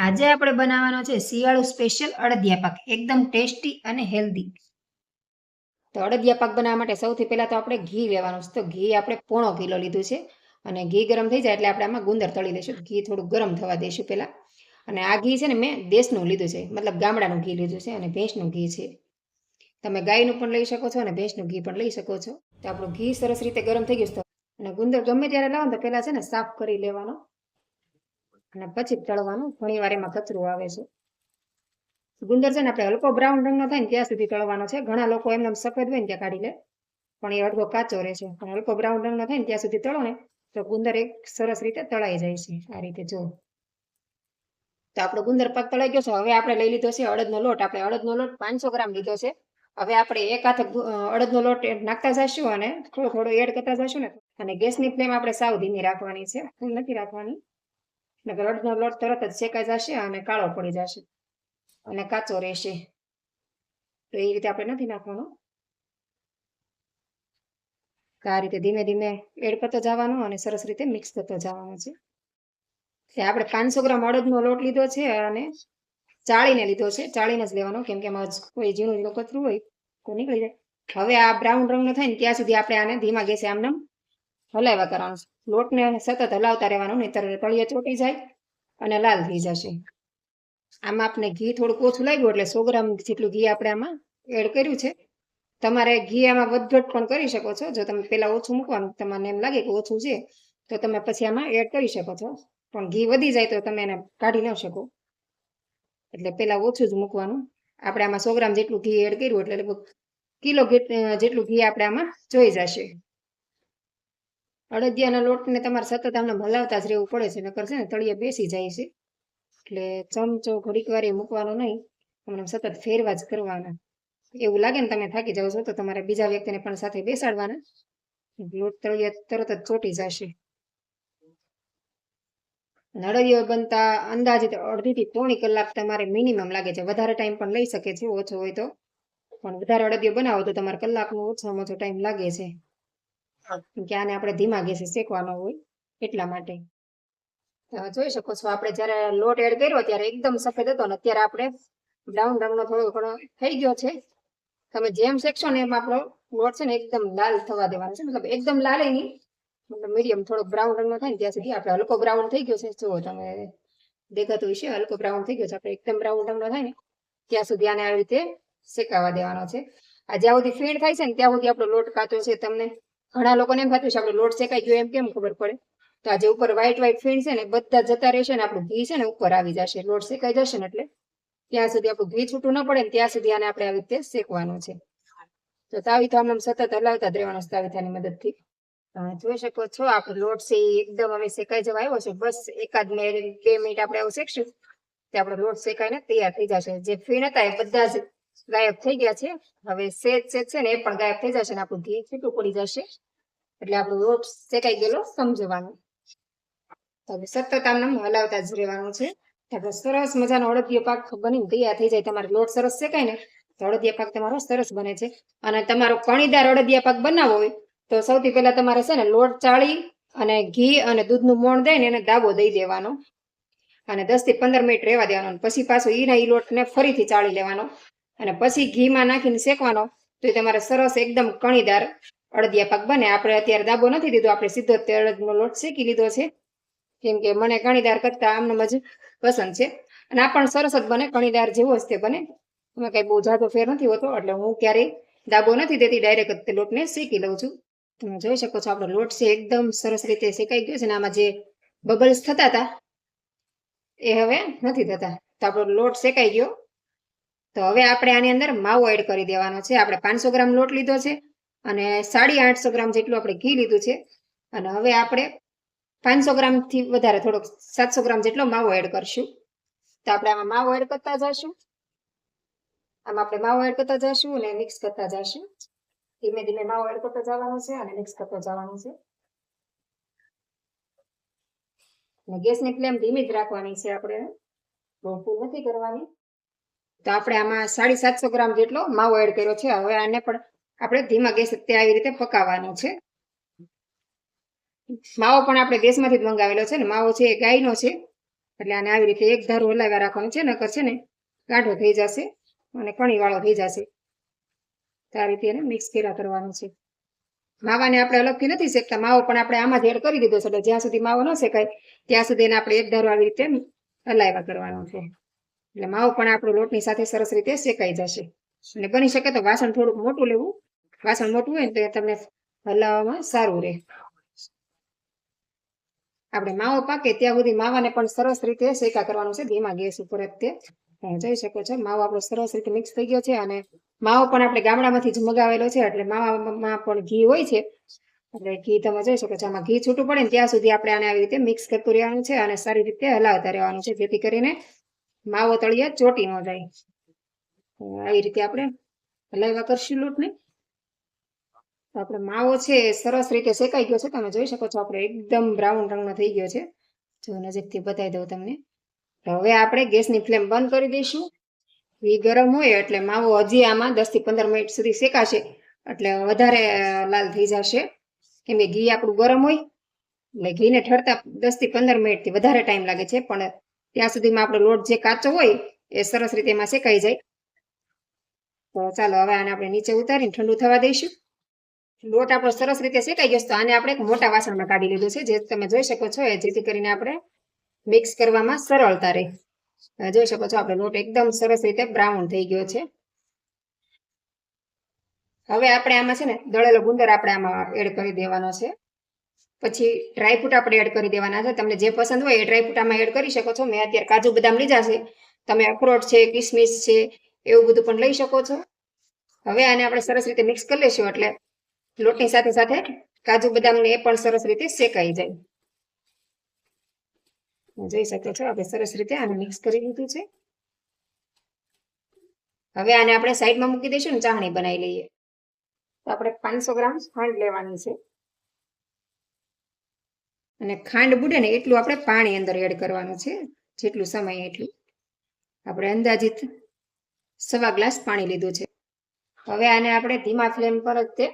આજે આપણે બનાવવાનો છે શિયાળુ સ્પેશિયલ અડદિયા પાક, એકદમ ટેસ્ટી અને હેલ્ધી. તો અડદિયા પાક બનાવવા માટે સૌથી પહેલા તો આપણે ઘી લેવાનું છે. તો ઘી આપણે 1.5 કિલો લીધું છે અને ઘી ગરમ થઈ જાય એટલે આપણે આમાં ગુંદર તળી દઈશું. ઘી થોડું ગરમ થવા દઈશું પહેલા. અને આ ઘી છે ને મેં દેશનું લીધું છે, મતલબ ગામડાનું ઘી લીધું છે અને ભેંસનું ઘી છે. તમે ગાયનું પણ લઈ શકો છો અને ભેંસનું ઘી પણ લઈ શકો છો. તો આપણું ઘી સરસ રીતે ગરમ થઈ ગયું છે. અને ગુંદર ગમે ત્યારે લાવો ને તો પહેલા છે ને સાફ કરી લેવાનો અને પછી તળવાનું. ઘણી વાર એમાં કચરું આવે છે. ગુંદર છે ને આપણે હલકો બ્રાઉન રંગનો થાય ને ત્યાં સુધી તળવાનો છે. ઘણા લોકો એમને સફેદ હોય ને ત્યાં કાઢી લે, પણ એ અડધો કાચો રહેશે. પણ હલકો બ્રાઉન રંગનો થાય ને ત્યાં સુધી તળો ને તો ગુંદર એક સરસ રીતે તળાઈ જાય છે. આ રીતે જો. તો આપણો ગુંદર પાક તળાઈ ગયો છે. હવે આપણે લઈ લીધો છે અડદનો લોટ. આપણે અડદનો લોટ 500 ગ્રામ લીધો છે. હવે આપણે એક હાથે અડદનો લોટ નાખતા જઈશું અને થોડો થોડો એડ કરતા જઈશું ને. અને ગેસની ફ્લેમ આપણે સાવ ધીમી રાખવાની છે, ફૂલ નથી રાખવાની. નકર અડદનો લોટ તરત જ શેકાઈ જશે અને કાળો પડી જશે અને કાચો રહેશે. તો એ રીતે આપણે નથી નાખવાનું. આ રીતે ધીમે ધીમે એડ કરતો જવાનું અને સરસ રીતે મિક્સ કરતો જવાનું છે. આપણે 500 ગ્રામ અડદનો લોટ લીધો છે અને ચાળીને લીધો છે. ચાળીને જ લેવાનો, કેમ કે એમાં કોઈ ઝીણું ઝીણું કચરું હોય તો નીકળી જાય. હવે આ બ્રાઉન રંગનો થાય ને ત્યાં સુધી આપણે આને ધીમા ગેસે આમને હલાવ્યા કરવાનું. લોટને સતત હલાવતા રહેવાનું, નહીંતર તળિયે ચોટી જાય અને લાલ થઈ જશે. આમાં આપણે ઘી થોડુંક ઓછું લાગ્યું એટલે 100 ગ્રામ જેટલું ઘી આપણે આમાં એડ કર્યું છે. તમારે ઘી આમાં વધઘટ પણ કરી શકો છો. જો તમે પહેલા ઓછું મૂકવાનું, તમને એમ લાગે કે ઓછું છે તો તમે પછી આમાં એડ કરી શકો છો. પણ ઘી વધી જાય તો તમે એને કાઢી ન શકો, એટલે પહેલા ઓછું જ મૂકવાનું. આપણે આમાં 100 ગ્રામ જેટલું ઘી એડ કર્યું એટલે લગભગ કિલો જેટલું ઘી આપણે આમાં જોઈ જશે. અડદિયાના લોટને તમારે સતત આમને હલાવતા જ રહેવું પડે છે, નકર છે ને તળિયે બેસી જાય છે. એટલે ચમચો ઘડીક વાર મૂકવાનો નહીં, તમને સતત ફેરવા જ કરવાના. એવું લાગે ને તમે થાકી જાવ છો તો તમારે બીજા વ્યક્તિને પણ સાથે બેસાડવાના. લોટ તળિયે તરત જ ચોટી જશે. અડદિયો બનતા અંદાજિત અડધી થી પોણી કલાક તમારે મિનિમમ લાગે છે. વધારે ટાઈમ પણ લઈ શકે છે ઓછો હોય તો, પણ વધારે અડદિયો બનાવો તો તમારે કલાકનો ઓછામાં ઓછો ટાઈમ લાગે છે, કે આને આપણે ધીમા ગેસે શેકવાનો હોય એટલા માટે. જોઈ શકો છો આપણે જ્યારે લોટ એડ કર્યો ત્યારે એકદમ સફેદ હતો ને અત્યારે આપણે બ્રાઉન રંગનો થોડો ઘણો થઈ ગયો છે. તમે જેમ શેકશો ને એમ આપણો લોટ છે ને એકદમ લાલ થવા દેવાનો છે. મતલબ એકદમ લાલ નહીં, મતલબ મીડિયમ થોડોક બ્રાઉન રંગનો થાય ને ત્યાં સુધી આપણે હલકો બ્રાઉન થઈ ગયો છે. જુઓ તમે દેખાતું હશે, હલકો બ્રાઉન થઈ ગયો છે. આપણે એકદમ બ્રાઉન રંગનો થાય ને ત્યાં સુધી આને આવી રીતે શેકાવા દેવાનો છે. આ જ્યાં સુધી ફીણ થાય છે ને ત્યાં સુધી આપણો લોટ કાચો છે. તમને ઘણા લોકોને એમ થતું છે આપણો લોટ શેકાઈ ગયો, એમ કેમ ખબર પડે? તો આજે ઉપર વ્હાઈટ ફીણ છે ને બધા જતા રહેશે ને આપણું ઘી છે ને ઉપર આવી જશે. લોટ શેકાઈ જશે ને એટલે ત્યાં સુધી આપણું ઘી છૂટું ન પડે ને ત્યાં સુધી આને આપણે આવી રીતે શેકવાનું છે. તો તાવીથો આમ સતત હલાવતા જ રહેવાનું છે તાવીથાની મદદથી. તમે જોઈ શકો છો આપણો લોટ છે એકદમ હવે શેકાઈ જવા આવ્યો છે. બસ 1-2 મિનિટ આપણે આવું શેકશું તો આપણો લોટ શેકાઈને તૈયાર થઈ જશે. જે ફીણ હતા એ બધા જ ગાયબ થઈ ગયા છે. હવે સેજ છે ને એ પણ ગાયબ થઈ જશે ને આપણું ઘી છૂટું પડી જશે. એટલે આપણો લોટ શેકાઈ ગયેલો સમજવાનું. હવે સતત આમ હલાવતા જ રહેવાનું છે. આપણે સરસ મજાનો અડદિયો પાક બનીને તૈયાર થઈ જાય. તમારો લોટ સરસ શેકાય ને તો અડદિયા પાક તમારો સરસ બને છે. અને તમારો કણીદાર અડદિયા પાક બનાવવો હોય તો સૌથી પહેલા તમારે છે ને લોટ ચાળી અને ઘી અને દૂધનું મોણ દઈને એને દાબો દઈ દેવાનો અને 10 થી 15 મિનિટ રહેવા દેવાનો. પછી પાછો ઈ લોટને ફરીથી ચાળી લેવાનો અને પછી ઘીમાં નાખીને શેકવાનો. તો એ તમારે સરસ એકદમ કણીદાર અડદિયા પાક બને. આપણે અત્યારે દાબો નથી દીધો, આપણે સીધો અડદનો લોટ શેકી લીધો છે, કેમ કે મને કણીદાર કરતા આમને જ પસંદ છે. અને આ પણ સરસ જ બને, કણીદાર જેવો જ તે બને. એમાં કઈ બહુ જાજો ફેર નથી હોતો, એટલે હું ક્યારેય દાબો નથી દેતી, ડાયરેક્ટ તે લોટને શેકી લઉં છું. તમે જોઈ શકો છો આપણો લોટ છે એકદમ સરસ રીતે શેકાઈ ગયો છે ને આમાં જે બબલ્સ થતા હતા એ હવે નથી થતા. તો આપણો લોટ શેકાઈ ગયો. તો હવે આપણે આની અંદર માવો એડ કરી દેવાનો છે. આપણે 500 ગ્રામ લોટ લીધો છે અને 850 ગ્રામ જેટલું આપણે ઘી લીધું છે. અને હવે આપણે 500 ગ્રામથી વધારે થોડોક 700 ગ્રામ જેટલો માવો એડ કરશું. તો આપણે આમાં માવો એડ કરતા જઈશું. આમાં આપણે માવો એડ કરતા જઈશું અને મિક્સ કરતા જઈશું. ધીમે ધીમે માવો એડ કરતા જવાનું છે અને મિક્સ કરતા જવાનું છે. અને ગેસની ફ્લેમ ધીમી જ રાખવાની છે, આપણે બહુ ફૂલ નથી કરવાની. તો આપણે આમાં 750 ગ્રામ જેટલો માવો એડ કર્યો છે. હવે આને પણ આપણે ધીમા ગેસે આવી રીતે પકાવવાનો છે. માવો પણ આપણે દેશમાંથી જ મંગાવેલો છે ને માવો છે એ ગાયનો છે. એટલે આને આવી રીતે એક ધારું હલાવ્યા રાખવાનું છે, નકર છે ને ગાંઠો થઈ જશે અને કણીવાળો થઈ જશે. તો આ રીતે એને મિક્સ કર્યા કરવાનું છે. માવાને આપણે અલગથી નથી શેકતા, માવો પણ આપણે આમાં જ એડ કરી દીધો છે, એટલે જ્યાં સુધી માવો ન શેકાય ત્યાં સુધી એને આપણે એક ધારું આવી રીતે હલાવ્યા કરવાનો છે. એટલે માવો પણ આપણો લોટની સાથે સરસ રીતે શેકાઈ જશે. અને બની શકે તો વાસણ થોડુંક મોટું લેવું, વાસણ મોટું હોય ને તો તમને હલાવવામાં સારું રહે. આપણે માવો પાકે ત્યાં સુધી માવાને પણ સરસ રીતે શેકા કરવાનું છે, ધીમા ગેસ ઉપર જ. તે જોઈ શકો છો માવો આપણો સરસ રીતે મિક્સ થઈ ગયો છે. અને માવો પણ આપણે ગામડામાંથી જ મગાવેલો છે, એટલે માવામાં પણ ઘી હોય છે. એટલે ઘી તમે જોઈ શકો છો, આમાં ઘી છૂટું પડે ને ત્યાં સુધી આપણે આને આવી રીતે મિક્સ કરતું રહેવાનું છે અને સારી રીતે હલાવતા રહેવાનું છે, જેથી કરીને માવો તળિયે ચોટી ન જાય. આવી રીતે આપણે હલાવ્યા કરશું લોટને. તો આપણે માવો છે સરસ રીતે શેકાઈ ગયો છે, તમે જોઈ શકો છો આપણે એકદમ બ્રાઉન રંગનો થઈ ગયો છે. જો નજીકથી બતાવી દઉં તમને. તો હવે આપણે ગેસની ફ્લેમ બંધ કરી દઈશું. ઘી ગરમ હોય એટલે માવો હજી આમાં 10 થી 15 મિનિટ સુધી શેકાશે, એટલે વધારે લાલ થઈ જશે. કેમ કે ઘી આપણું ગરમ હોય એટલે ઘીને ઠરતા 10 થી 15 મિનિટથી વધારે ટાઈમ લાગે છે, પણ ત્યાં સુધીમાં આપણો લોટ જે કાચો હોય એ સરસ રીતે એમાં શેકાઈ જાય. તો ચાલો હવે આને આપણે નીચે ઉતારીને ઠંડુ થવા દઈશું. લોટ આપણો સરસ રીતે શેકાઈ ગયો, તો આને આપણે એક મોટા વાસણમાં કાઢી લીધું છે, જે તમે જોઈ શકો છો, જેથી કરીને આપણે મિક્સ કરવામાં સરળતા રહે. જોઈ શકો છો આપણે લોટ એકદમ સરસ રીતે બ્રાઉન થઈ ગયો છે. હવે આપણે આમાં છે ને દળેલો ગુંદર આપણે આમાં એડ કરી દેવાનો છે. પછી ડ્રાયફ્રૂટ આપણે એડ કરી દેવાના છે. તમને જે પસંદ હોય એ ડ્રાયફ્રૂટ આમાં એડ કરી શકો છો. મેં અત્યારે કાજુ બદામ લીધા છે, તમે અખરોટ છે, કિસમિસ છે, એવું બધું પણ લઈ શકો છો. હવે આને આપણે સરસ રીતે મિક્સ કરી લઈશું, એટલે લોટની સાથે સાથે કાજુ બદામને એ પણ સરસ રીતે શેકાઈ જાય. જોઈ શકો છો આપણે સરસ રીતે આને મિક્સ કરી લીધું છે. હવે આને આપણે સાઈડમાં મૂકી દઈશું ને ચાસણી બનાવી લઈએ. તો આપણે 500 ગ્રામ ખાંડ લેવાની છે, અને ખાંડ બુડે ને એટલું આપણે પાણી અંદર એડ કરવાનું છે, જેટલું સમય એટલું. આપણે અંદાજિત 1.25 ગ્લાસ પાણી લીધું છે. હવે આને આપણે ધીમા ફ્લેમ પર જ તે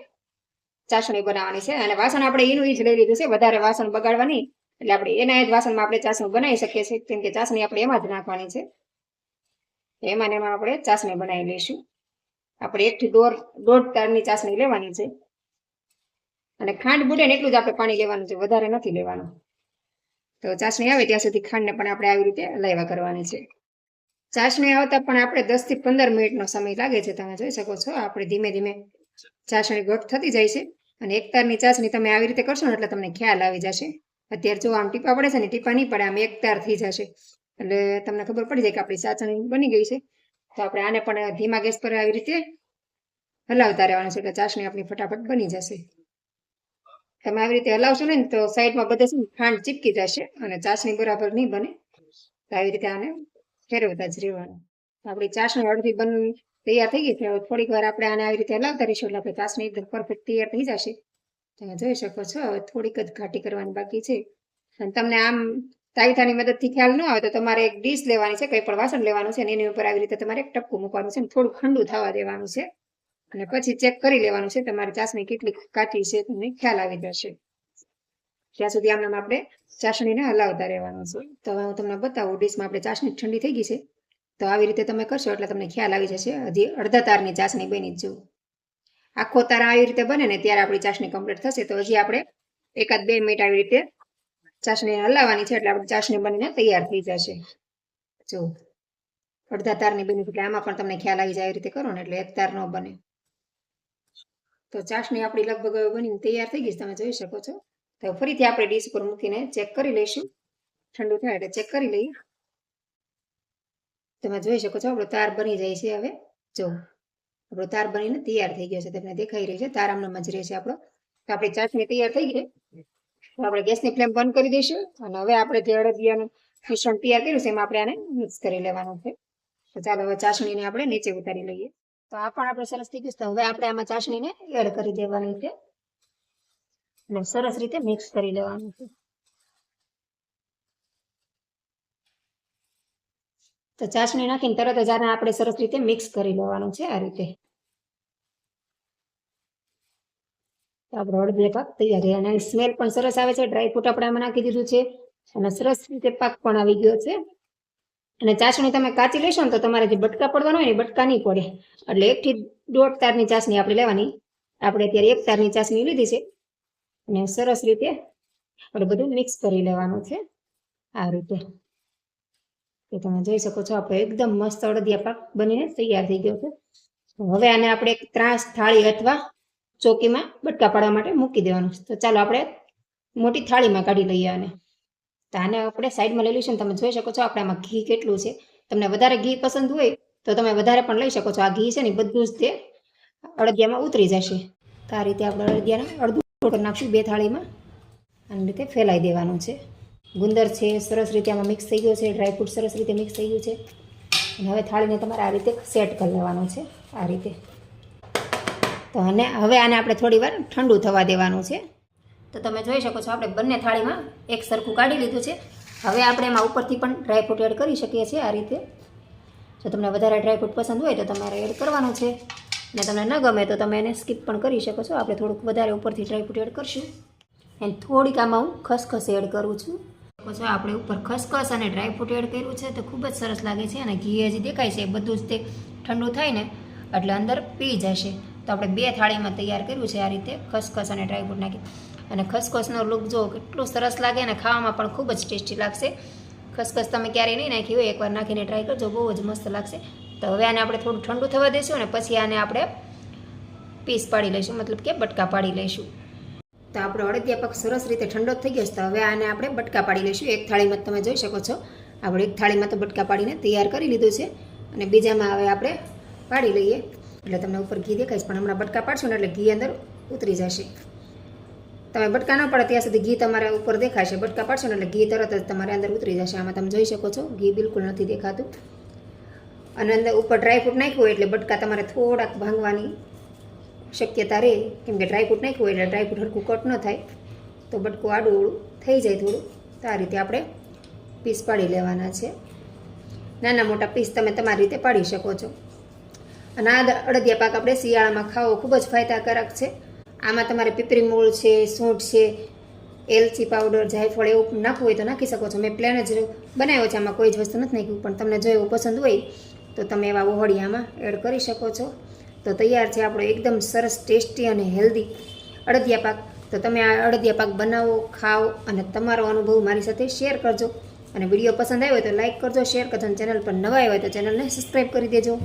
ચાસણી બનાવવાની છે, અને વાસણ આપણે એનું જ લઈ લીધું છે, વધારે વાસણ બગાડવા નહીં. એટલે આપણે એના જ વાસણમાં આપણે ચાસણી બનાવી શકીએ છીએ, કેમ કે ચાસણી આપણે એમાં જ નાખવાની છે. એમાં ને એમાં આપણે ચાસણી બનાવી લઈશું. આપણે 1 થી 1.5 તારની ચાસણી લેવાની છે, અને ખાંડ બુડે ને એટલું જ આપણે પાણી લેવાનું છે, વધારે નથી લેવાનું. તો ચાસણી આવે ત્યાં સુધી ખાંડને પણ આપણે આવી રીતે હલાવ્યા કરવાની છે. ચાસણી આવતા પણ આપણે 10 થી 15 મિનિટનો સમય લાગે છે. તમે જોઈ શકો છો આપણે ધીમે ધીમે ચાસણી ઘટ થતી જાય છે, અને એક તારની ચાસણી તમે આવી રીતે કરશો ને એટલે તમને ખ્યાલ આવી જશે. અત્યારે જો આમ ટીપા પડે છે ને, ટીપા નહીં પડે, આમ એક તાર થઈ જશે એટલે તમને ખબર પડી જાય કે આપણી ચાસણી બની ગઈ છે. તો આપણે આને પણ ધીમા ગેસ પર આવી રીતે હલાવતા રહેવાનું છે, એટલે ચાસણી આપણી ફટાફટ બની જશે. તમે આવી રીતે હલાવશો ને તો સાઈડમાં બધે છે ને ખાંડ ચીપકી જશે અને ચાસણી બરાબર નહીં બને. તો આવી રીતે આને ફેરવતા જ રહેવાનું. આપણી ચાસણી અડધી તૈયાર થઈ ગઈ છે. હવે થોડીક વાર આપણે આને આવી રીતે હલાવતા રહીશું, એટલે આપણી ચાસણી એકદમ પરફેક્ટ તૈયાર થઈ જશે. તમે જોઈ શકો છો હવે થોડીક જ ઘાટી કરવાની બાકી છે. અને તમને આમ તાવીથાની મદદથી ખ્યાલ ન આવે તો તમારે એક ડીશ લેવાની છે, કંઈ પણ વાસણ લેવાનું છે, અને એની ઉપર આવી રીતે તમારે એક ટપકું મૂકવાનું છે, થોડું ઠંડુ થવા દેવાનું છે, અને પછી ચેક કરી લેવાનું છે તમારી ચાસણી કેટલી કાચી છે, તમને ખ્યાલ આવી જશે. ત્યાં સુધી આમ આપણે ચાસણીને હલાવતા રહેવાનું છે. તો હવે હું તમને બતાવું, ડીશમાં આપણે ચાસણી ઠંડી થઈ ગઈ છે. તો આવી રીતે તમે કરશો એટલે તમને ખ્યાલ આવી જશે. હજી અડધા તારની ચાસણી બની જ જવું. આખો તાર આવી રીતે બને ને ત્યારે આપણી ચાસણી કમ્પ્લીટ થશે. તો હજી આપણે 1-2 મિનિટ આવી રીતે ચાસણી હલાવવાની છે, એટલે આપણી ચાસણી બનીને તૈયાર થઈ જશે. જો અડધા તારની બની, એટલે આમાં પણ તમને ખ્યાલ આવી જાય. આવી રીતે કરો ને એટલે એક તાર ન બને. તો ચાસણી આપણી લગભગ બનીને તૈયાર થઈ ગઈ, તમે જોઈ શકો છો. તો ફરીથી આપણે ડીશ પર મૂકીને ચેક કરી લઈશું. ઠંડુ થાય એટલે ચેક કરી લઈએ. તમે જોઈ શકો છો આપણો તાર બની જાય છે. હવે જો આપણો તાર બનીને તૈયાર થઈ ગયો છે, તમને દેખાઈ રહ્યો છે. તાર આમનામ જ રહેશે આપણો. તો આપણી ચાસણી તૈયાર થઈ ગઈ. તો આપણે ગેસની ફ્લેમ બંધ કરી દઈશું, અને હવે આપણે જે અડદિયાનું મિશ્રણ તૈયાર કર્યું છે એમાં આપણે આને મિક્સ કરી લેવાનું છે. તો ચાલો હવે ચાસણીને આપણે નીચે ઉતારી લઈએ. તો આ પણ આપણે સરસ થઈ ગયું. તો હવે આપણે આમાં ચાસણીને એડ કરી દેવાની છે, અને સરસ રીતે મિક્સ કરી લેવાનું છે. તો ચાસણી નાખીને તરત જ આને આપણે સરસ રીતે મિક્સ કરી લેવાનું છે. આ રીતે આપણો અડદિયા પાક તૈયાર છે, અને સ્મેલ પણ સરસ આવે છે. ડ્રાયફ્રૂટ આપણે આમાં નાખી દીધું છે, અને સરસ રીતે પાક પણ આવી ગયો છે. અને ચાસણી તમે કાચી લેશો ને તો તમારે જે બટકા પડવાના હોય ને બટકા નહીં પડે. એટલે 1 થી 1.5 તારની ચાસણી આપણે લેવાની. આપણે અત્યારે 1 તારની ચાસણી લીધી છે અને સરસ રીતે આપણે બધું મિક્સ કરી લેવાનું છે આ રીતે. તો તમે જોઈ શકો છો આપણે એકદમ મસ્ત અડદિયા પાક બનીને તૈયાર થઈ ગયો છે. હવે આને આપણે એક ત્રાસ થાળી અથવા ચોકીમાં બટકા પાડવા માટે મૂકી દેવાનું. તો ચાલો આપણે મોટી થાળીમાં કાઢી લઈએ આને. તો આને આપણે સાઈડમાં લઈ લઈશું. તમે જોઈ શકો છો આપણે આમાં ઘી કેટલું છે. તમને વધારે ઘી પસંદ હોય તો તમે વધારે પણ લઈ શકો છો. આ ઘી છે ને બધું જ તે અડદિયામાં ઉતરી જશે. તો આ રીતે આપણે અડદિયાને અડધું કરી નાખશું 2 થાળીમાં. આની રીતે ફેલાઈ દેવાનું છે. ગુંદર છે સરસ રીતે આમાં મિક્સ થઈ ગયો છે. ડ્રાયફ્રૂટ સરસ રીતે મિક્સ થઈ ગયું છે. અને હવે થાળીને તમારે આ રીતે સેટ કરી લેવાનું છે આ રીતે. તો અને હવે આને આપણે થોડી વાર ઠંડુ થવા દેવાનું છે. તો તમે જોઈ શકો છો આપણે બંને થાળીમાં એક સરખું કાઢી લીધું છે. હવે આપણે એમાં ઉપરથી પણ ડ્રાયફ્રૂટ એડ કરી શકીએ છીએ આ રીતે. જો તમને વધારે ડ્રાયફ્રૂટ પસંદ હોય તો તમારે એડ કરવાનું છે. અને તમને ન ગમે તો તમે એને સ્કીપ પણ કરી શકો છો. આપણે થોડુંક વધારે ઉપરથી ડ્રાયફ્રૂટ એડ કરશું. અને થોડીક આમાં હું ખસખસ એડ કરું છું. પછી આપણે ઉપર ખસખસ અને ડ્રાયફ્રૂટ એડ કર્યું છે તો ખૂબ જ સરસ લાગે છે. અને ઘી હજી દેખાય છે બધું જ તે ઠંડુ થાય ને એટલે અંદર પી જશે. તો આપણે 2 થાળીમાં તૈયાર કર્યું છે આ રીતે ખસખસ અને ડ્રાયફ્રૂટ નાખી. અને ખસખસનો લુક જો કેટલું સરસ લાગે અને ખાવામાં પણ ખૂબ જ ટેસ્ટી લાગશે. ખસખસ તમે ક્યારેય નહીં નાખી હોય એકવાર નાખીને ટ્રાય કરજો, બહુ જ મસ્ત લાગશે. તો હવે આને આપણે થોડું ઠંડુ થવા દઈશું અને પછી આને આપણે પીસ પાડી લઈશું, મતલબ કે બટકા પાડી લઈશું. તો આપણો અડદિયા પાક સરસ રીતે ઠંડો થઈ ગયો છે. તો હવે આને આપણે બટકા પાડી લઈશું. એક થાળીમાં તમે જોઈ શકો છો આપણે એક થાળીમાં તો બટકા પાડીને તૈયાર કરી લીધું છે. અને બીજામાં હવે આપણે પાડી લઈએ. એટલે તમને ઉપર ઘી દેખાય છે પણ હમણાં બટકા પાડશું ને એટલે ઘી અંદર ઉતરી જશે. તમે બટકા ન પડે ત્યાં સુધી ઘી તમારે ઉપર દેખાશે. બટકા પાડશો ને એટલે ઘી તરત જ તમારે અંદર ઉતરી જશે. આમાં તમે જોઈ શકો છો ઘી બિલકુલ નથી દેખાતું. અને અંદર ઉપર ડ્રાયફ્રૂટ નાખ્યું હોય એટલે બટકા તમારે થોડાક ભાંગવાની શક્યતા રહે. કેમ કે ડ્રાયફ્રૂટ નાખ્યું હોય એટલે ડ્રાયફ્રૂટ હરખું કટ ન થાય તો બટકું આડું ઓળું થઈ જાય થોડું. તો આ રીતે આપણે પીસ પાડી લેવાના છે. નાના મોટા પીસ તમે તમારી રીતે પાડી શકો છો. અને આ અડદિયા પાક આપણે શિયાળામાં ખાવો ખૂબ જ ફાયદાકારક છે. આમાં તમારે પીપરી મૂળ છે, સૂંઠ છે, એલચી પાવડર, જાયફળ એવું નાખવું હોય તો નાખી શકો છો. મેં પ્લેન જ બનાવ્યો છે, આમાં કોઈ જ વસ્તુ નથી નાખ્યું. પણ તમને જો એવું પસંદ હોય તો તમે એવા ઓહળી આમાં એડ કરી શકો છો. તો તૈયાર છે આપણો એકદમ સરસ ટેસ્ટી અને હેલ્ધી અડદિયા પાક. તો તમે આ અડદિયા પાક બનાવો, ખાઓ અને તમારો અનુભવ મારી સાથે શેર કરજો. અને વિડીયો પસંદ આવ્યો હોય તો લાઇક કરજો, શેર કરજો. અને ચેનલ પર નવા આવ્યા હોય તો ચેનલને સબસ્ક્રાઈબ કરી દેજો.